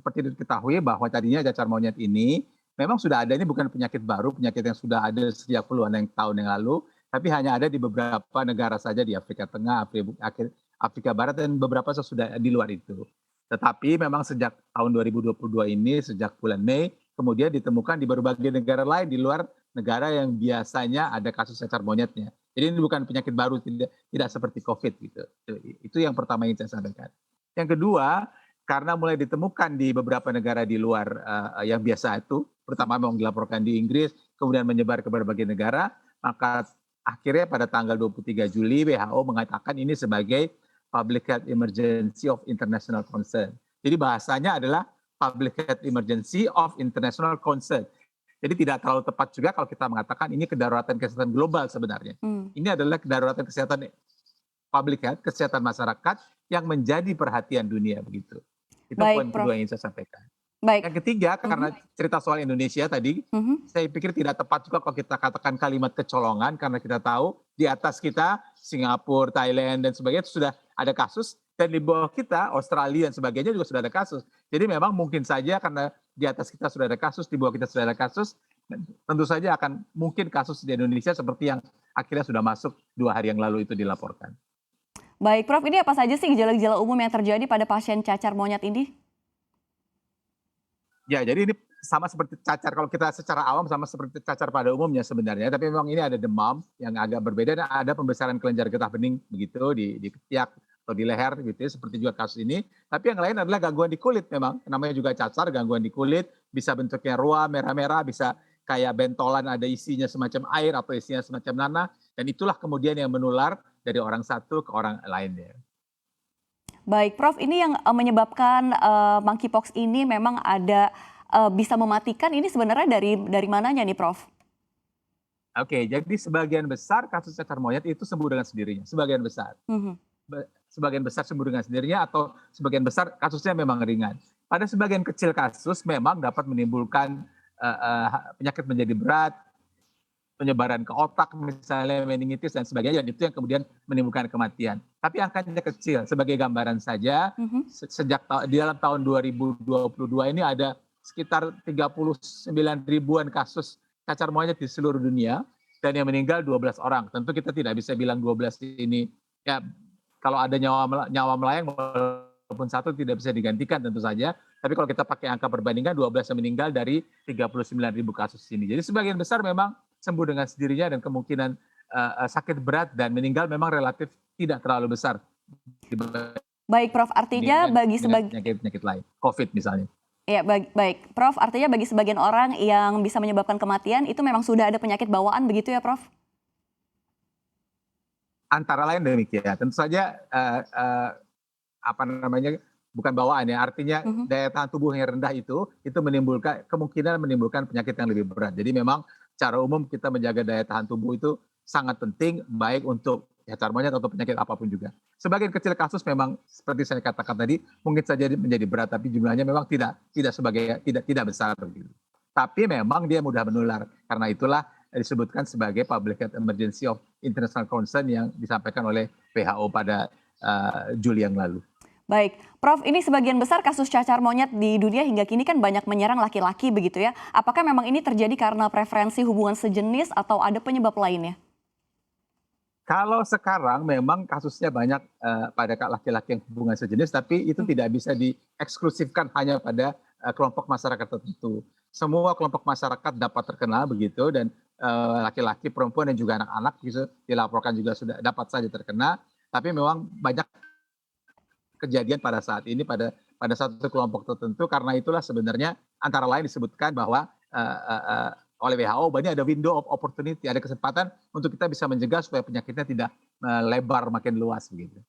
Seperti diketahui bahwa tadinya cacar monyet ini memang sudah ada, ini bukan penyakit baru, penyakit yang sudah ada sejak puluhan tahun yang lalu, tapi hanya ada di beberapa negara saja di Afrika Tengah, Afrika Barat dan beberapa sesudah di luar itu. Tetapi memang sejak tahun 2022 ini, sejak bulan Mei, kemudian ditemukan di berbagai negara lain di luar negara yang biasanya ada kasus cacar monyetnya. Jadi ini bukan penyakit baru, tidak seperti COVID gitu. Itu yang pertama yang saya sampaikan. Yang kedua, karena mulai ditemukan di beberapa negara di luar yang biasa itu, pertama memang dilaporkan di Inggris, kemudian menyebar ke berbagai negara, maka akhirnya pada tanggal 23 Juli WHO mengatakan ini sebagai Public Health Emergency of International Concern. Jadi bahasanya adalah Public Health Emergency of International Concern. Jadi tidak terlalu tepat juga kalau kita mengatakan ini kedaruratan kesehatan global sebenarnya. Ini adalah kedaruratan kesehatan public health, kesehatan masyarakat yang menjadi perhatian dunia begitu. Itu poin Baik, kedua Prof. yang saya sampaikan. Baik. Yang ketiga, karena cerita soal Indonesia tadi, saya pikir tidak tepat juga kalau kita katakan kalimat kecolongan, karena kita tahu di atas kita, Singapura, Thailand, dan sebagainya sudah ada kasus, dan di bawah kita, Australia dan sebagainya juga sudah ada kasus. Jadi memang mungkin saja karena di atas kita sudah ada kasus, di bawah kita sudah ada kasus, tentu saja akan mungkin kasus di Indonesia seperti yang akhirnya sudah masuk 2 hari yang lalu itu dilaporkan. Baik, Prof, ini apa saja sih gejala-gejala umum yang terjadi pada pasien cacar monyet ini? Ya, jadi ini sama seperti cacar, kalau kita secara awam sama seperti cacar pada umumnya sebenarnya, tapi memang ini ada demam yang agak berbeda dan ada pembesaran kelenjar getah bening begitu di ketiak atau di leher gitu ya, seperti juga kasus ini. Tapi yang lain adalah gangguan di kulit memang, namanya juga cacar, gangguan di kulit, bisa bentuknya ruam, merah-merah, bisa kayak bentolan ada isinya semacam air atau isinya semacam nanah, dan itulah kemudian yang menular dari orang satu ke orang lainnya. Baik, Prof, ini yang menyebabkan monkeypox ini memang ada bisa mematikan, ini sebenarnya dari mananya nih, Prof? Oke, jadi sebagian besar kasus cacar monyet itu sembuh dengan sendirinya, sebagian besar. Sebagian besar sembuh dengan sendirinya atau sebagian besar kasusnya memang ringan. Pada sebagian kecil kasus memang dapat menimbulkan penyakit menjadi berat, penyebaran ke otak misalnya meningitis dan sebagainya, dan itu yang kemudian menimbulkan kematian. Tapi angkanya kecil. Sebagai gambaran saja, sejak di dalam tahun 2022 ini ada sekitar 39 ribuan kasus cacar monyet di seluruh dunia dan yang meninggal 12 orang. Tentu kita tidak bisa bilang 12 ini ya kalau ada nyawa melayang walaupun satu tidak bisa digantikan tentu saja. Tapi kalau kita pakai angka perbandingan 12 yang meninggal dari 39 ribu kasus ini. Jadi sebagian besar memang sembuh dengan sendirinya dan kemungkinan sakit berat dan meninggal memang relatif tidak terlalu besar. Baik, Prof, artinya bagi penyakit lain, COVID misalnya. Ya, baik, Prof, artinya bagi sebagian orang yang bisa menyebabkan kematian itu memang sudah ada penyakit bawaan begitu ya, Prof? Antara lain demikian. Tentu saja bukan bawaan ya, artinya daya tahan tubuh yang rendah itu menimbulkan kemungkinan menimbulkan penyakit yang lebih berat. Jadi memang secara umum kita menjaga daya tahan tubuh itu sangat penting, baik untuk cacar monyet atau penyakit apapun juga. Sebagian kecil kasus memang seperti saya katakan tadi mungkin saja menjadi berat, tapi jumlahnya memang tidak besar begitu. Tapi memang dia mudah menular. Karena itulah disebutkan sebagai Public Health Emergency of International Concern yang disampaikan oleh WHO pada Juli yang lalu. Baik, Prof, ini sebagian besar kasus cacar monyet di dunia hingga kini kan banyak menyerang laki-laki begitu ya. Apakah memang ini terjadi karena preferensi hubungan sejenis atau ada penyebab lainnya? Kalau sekarang memang kasusnya banyak pada laki-laki yang hubungan sejenis, tapi itu tidak bisa dieksklusifkan hanya pada kelompok masyarakat tertentu. Semua kelompok masyarakat dapat terkena begitu dan laki-laki, perempuan dan juga anak-anak bisa dilaporkan juga sudah dapat saja terkena. Tapi memang banyak kejadian pada saat ini pada satu kelompok tertentu, karena itulah sebenarnya antara lain disebutkan bahwa oleh WHO bahwa ini ada window of opportunity, ada kesempatan untuk kita bisa mencegah supaya penyakitnya tidak melebar makin luas begitu.